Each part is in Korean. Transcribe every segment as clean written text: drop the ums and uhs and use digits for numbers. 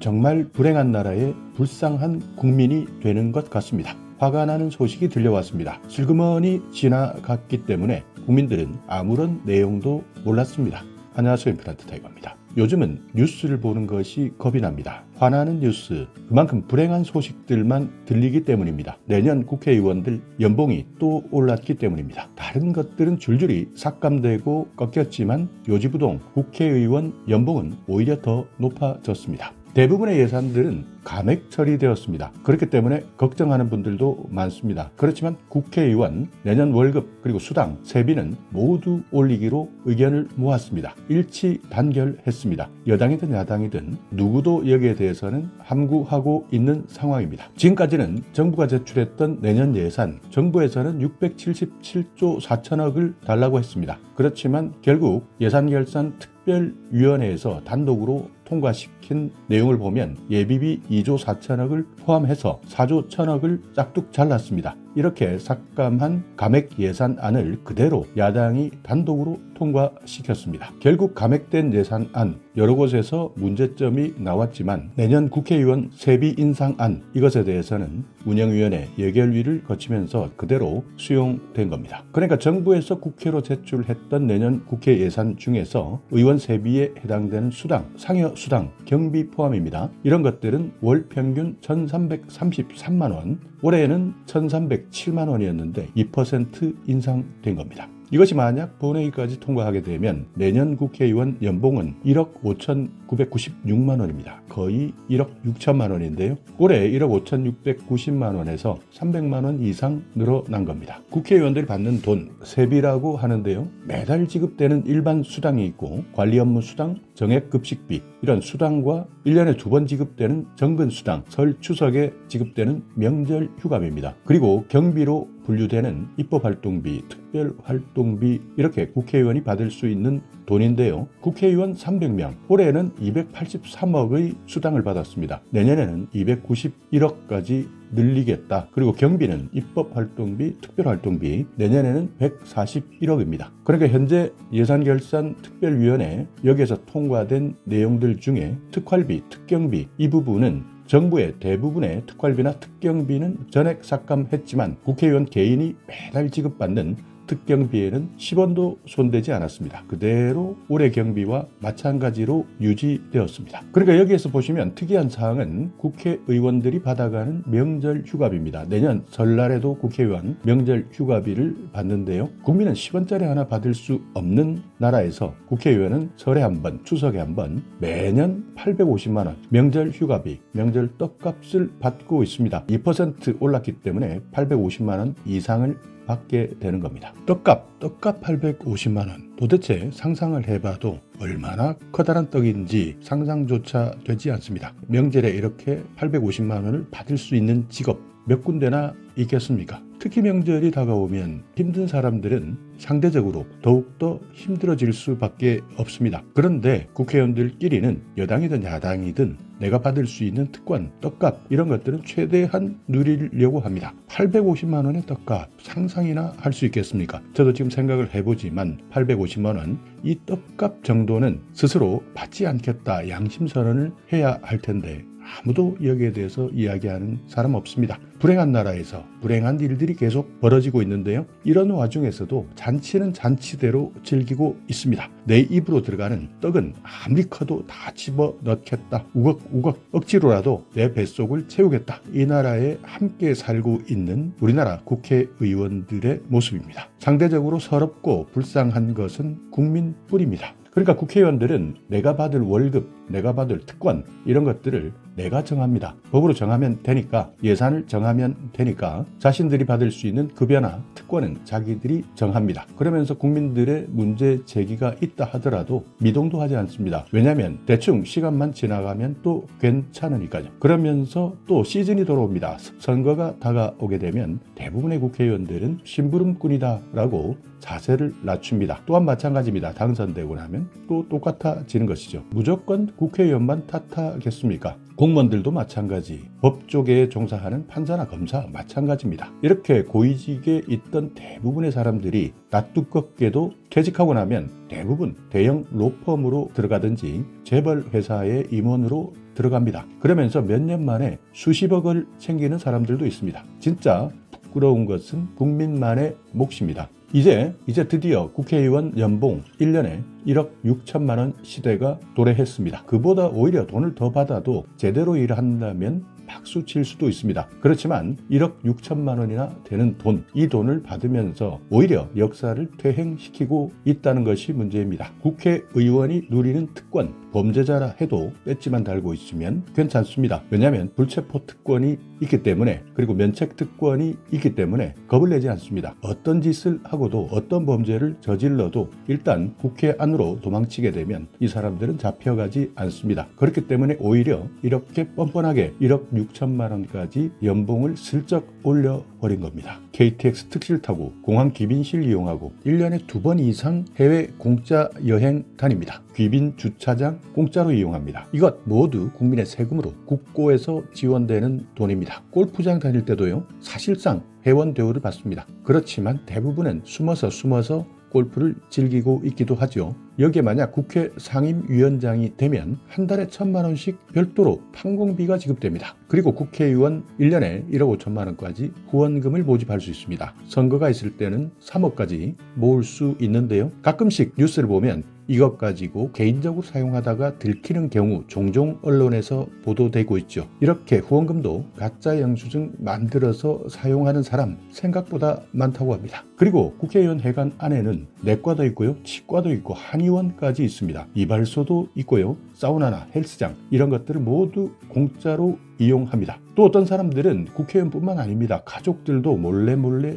정말 불행한 나라의 불쌍한 국민이 되는 것 같습니다. 화가 나는 소식이 들려왔습니다. 슬그머니 지나갔기 때문에 국민들은 아무런 내용도 몰랐습니다. 안녕하세요, 임플란트 타이거입니다. 요즘은 뉴스를 보는 것이 겁이 납니다. 화나는 뉴스, 그만큼 불행한 소식들만 들리기 때문입니다. 내년 국회의원들 연봉이 또 올랐기 때문입니다. 다른 것들은 줄줄이 삭감되고 꺾였지만 요지부동 국회의원 연봉은 오히려 더 높아졌습니다. 대부분의 예산들은 감액 처리되었습니다. 그렇기 때문에 걱정하는 분들도 많습니다. 그렇지만 국회의원 내년 월급 그리고 수당, 세비는 모두 올리기로 의견을 모았습니다. 일치 단결했습니다. 여당이든 야당이든 누구도 여기에 대해서는 함구하고 있는 상황입니다. 지금까지는 정부가 제출했던 내년 예산, 정부에서는 677조 4천억을 달라고 했습니다. 그렇지만 결국 예산결산특별위원회에서 단독으로 통과시킨 내용을 보면 예비비 2조 4천억을 포함해서 4조 1천억을 짝뚝 잘랐습니다. 이렇게 삭감한 감액 예산안을 그대로 야당이 단독으로 통과시켰습니다. 결국 감액된 예산안 여러 곳에서 문제점이 나왔지만 내년 국회의원 세비 인상안 이것에 대해서는 운영위원회 예결위를 거치면서 그대로 수용된 겁니다. 그러니까 정부에서 국회로 제출했던 내년 국회 예산 중에서 의원 세비에 해당되는 수당, 상여 수당, 경비 포함입니다. 이런 것들은 월 평균 1,333만 원, 올해에는 1,307만 원이었는데 2% 인상된 겁니다. 이것이 만약 본회의까지 통과하게 되면 내년 국회의원 연봉은 1억 5,996만 원입니다. 거의 1억 6천만 원인데요. 올해 1억 5,690만 원에서 300만 원 이상 늘어난 겁니다. 국회의원들이 받는 돈, 세비라고 하는데요. 매달 지급되는 일반 수당이 있고 관리 업무 수당, 정액급식비 이런 수당과 1년에 2번 지급되는 정근 수당, 설 추석에 지급되는 명절 휴가비입니다. 그리고 경비로 분류되는 입법활동비, 특별활동비 이렇게 국회의원이 받을 수 있는 돈인데요. 국회의원 300명, 올해는 283억의 수당을 받았습니다. 내년에는 291억까지 늘리겠다. 그리고 경비는 입법활동비, 특별활동비 내년에는 141억입니다. 그러니까 현재 예산결산특별위원회 여기에서 통과된 내용들 중에 특활비, 특경비 이 부분은 정부의 대부분의 특활비나 특경비는 전액 삭감했지만 국회의원 개인이 매달 지급받는 특경비에는 10원도 손대지 않았습니다. 그대로 올해 경비와 마찬가지로 유지되었습니다. 그러니까 여기에서 보시면 특이한 사항은 국회의원들이 받아가는 명절 휴가비입니다. 내년 설날에도 국회의원 명절 휴가비를 받는데요. 국민은 10원짜리 하나 받을 수 없는 나라에서 국회의원은 설에 한 번, 추석에 한 번 매년 850만 원 명절 휴가비, 명절 떡값을 받고 있습니다. 2% 올랐기 때문에 850만 원 이상을 받게 되는 겁니다. 떡값 850만 원. 도대체 상상을 해봐도 얼마나 커다란 떡인지 상상조차 되지 않습니다. 명절에 이렇게 850만 원을 받을 수 있는 직업 몇 군데나 있겠습니까? 특히 명절이 다가오면 힘든 사람들은 상대적으로 더욱더 힘들어질 수밖에 없습니다. 그런데 국회의원들끼리는 여당이든 야당이든 내가 받을 수 있는 특권, 떡값 이런 것들은 최대한 누리려고 합니다. 850만 원의 떡값 상상이나 할 수 있겠습니까? 저도 지금 생각을 해보지만 850만 원 이 떡값 정도는 스스로 받지 않겠다 양심선언을 해야 할 텐데 아무도 여기에 대해서 이야기하는 사람 없습니다. 불행한 나라에서 불행한 일들이 계속 벌어지고 있는데요. 이런 와중에서도 잔치는 잔치대로 즐기고 있습니다. 내 입으로 들어가는 떡은 아무리 커도 다 집어넣겠다. 우걱우걱 억지로라도 내 뱃속을 채우겠다. 이 나라에 함께 살고 있는 우리나라 국회의원들의 모습입니다. 상대적으로 서럽고 불쌍한 것은 국민뿐입니다. 그러니까 국회의원들은 내가 받을 월급, 내가 받을 특권 이런 것들을 내가 정합니다. 법으로 정하면 되니까, 예산을 정하면 되니까 자신들이 받을 수 있는 급여나 특권은 자기들이 정합니다. 그러면서 국민들의 문제 제기가 있다 하더라도 미동도 하지 않습니다. 왜냐하면 대충 시간만 지나가면 또 괜찮으니까요. 그러면서 또 시즌이 돌아옵니다. 선거가 다가오게 되면 대부분의 국회의원들은 심부름꾼이다라고 자세를 낮춥니다. 또한 마찬가지입니다. 당선되고 나면 또 똑같아지는 것이죠. 무조건 국회의원만 탓하겠습니까? 공무원들도 마찬가지, 법조계에 종사하는 판사나 검사 마찬가지입니다. 이렇게 고위직에 있던 대부분의 사람들이 낯두껍게도 퇴직하고 나면 대부분 대형 로펌으로 들어가든지 재벌 회사의 임원으로 들어갑니다. 그러면서 몇 년 만에 수십억을 챙기는 사람들도 있습니다. 진짜 부끄러운 것은 국민만의 몫입니다. 이제 드디어 국회의원 연봉 1년에 1억 6천만 원 시대가 도래했습니다. 그보다 오히려 돈을 더 받아도 제대로 일한다면 박수 칠 수도 있습니다. 그렇지만 1억 6천만 원이나 되는 돈, 이 돈을 받으면서 오히려 역사를 퇴행시키고 있다는 것이 문제입니다. 국회의원이 누리는 특권, 범죄자라 해도 배지만 달고 있으면 괜찮습니다. 왜냐하면 불체포 특권이 있기 때문에, 그리고 면책 특권이 있기 때문에 겁을 내지 않습니다. 어떤 짓을 하고도 어떤 범죄를 저질러도 일단 국회 안으로 도망치게 되면 이 사람들은 잡혀가지 않습니다. 그렇기 때문에 오히려 이렇게 뻔뻔하게 1억 6천만 원까지 연봉을 슬쩍 올려버린 겁니다. KTX 특실 타고 공항 귀빈실 이용하고 1년에 2번 이상 해외 공짜 여행 다닙니다. 귀빈 주차장 공짜로 이용합니다. 이것 모두 국민의 세금으로 국고에서 지원되는 돈입니다. 골프장 다닐 때도요, 사실상 회원 대우를 받습니다. 그렇지만 대부분은 숨어서 골프를 즐기고 있기도 하죠. 여기에 만약 국회 상임위원장이 되면 한 달에 1,000만 원씩 별도로 판공비가 지급됩니다. 그리고 국회의원 1년에 1억 5천만 원까지 후원금을 모집할 수 있습니다. 선거가 있을 때는 3억까지 모을 수 있는데요. 가끔씩 뉴스를 보면 이것 가지고 개인적으로 사용하다가 들키는 경우 종종 언론에서 보도되고 있죠. 이렇게 후원금도 가짜 영수증 만들어서 사용하는 사람 생각보다 많다고 합니다. 그리고 국회의원 회관 안에는 내과도 있고요, 치과도 있고 한의원까지 있습니다. 이발소도 있고요, 사우나나 헬스장 이런 것들을 모두 공짜로 이용합니다. 또 어떤 사람들은 국회의원뿐만 아닙니다. 가족들도 몰래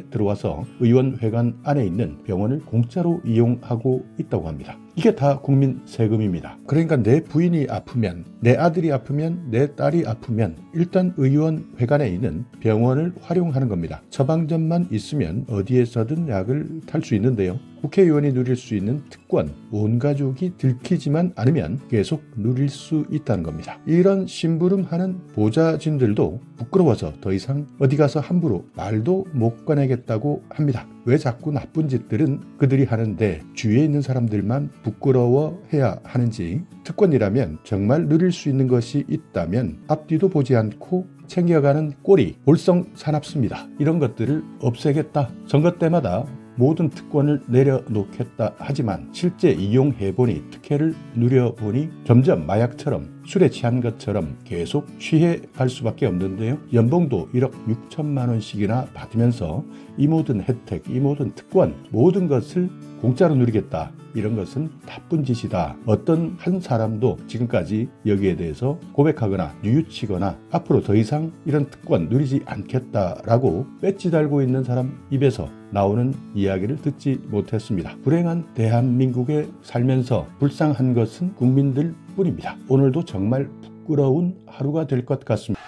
들어와서 의원 회관 안에 있는 병원을 공짜로 이용하고 있다고 합니다. 이게 다 국민 세금입니다. 그러니까 내 부인이 아프면, 내 아들이 아프면, 내 딸이 아프면 일단 의원 회관에 있는 병원을 활용하는 겁니다. 처방전만 있으면 어디에서든 약을 탈 수 있는데요. 국회의원이 누릴 수 있는 특권, 온 가족이 들키지만 않으면 계속 누릴 수 있다는 겁니다. 이런 심부름하는 보좌진들도 부끄러워서 더 이상 어디 가서 함부로 말도 못 꺼내겠다고 합니다. 왜 자꾸 나쁜 짓들은 그들이 하는데 주위에 있는 사람들만 부끄러워해야 하는지, 특권이라면 정말 누릴 수 있는 것이 있다면 앞뒤도 보지 않고 챙겨가는 꼴이 볼썽사납습니다. 이런 것들을 없애겠다. 선거 때마다 모든 특권을 내려놓겠다 하지만 실제 이용해보니, 특혜를 누려보니 점점 마약처럼, 술에 취한 것처럼 계속 취해갈 수밖에 없는데요. 연봉도 1억 6천만 원씩이나 받으면서 이 모든 혜택, 이 모든 특권, 모든 것을 공짜로 누리겠다. 이런 것은 나쁜 짓이다. 어떤 한 사람도 지금까지 여기에 대해서 고백하거나 뉘우치거나 앞으로 더 이상 이런 특권 누리지 않겠다라고 배지 달고 있는 사람 입에서 나오는 이야기를 듣지 못했습니다. 불행한 대한민국에 살면서 불쌍한 것은 국민들 뿐입니다. 오늘도 정말 부끄러운 하루가 될 것 같습니다.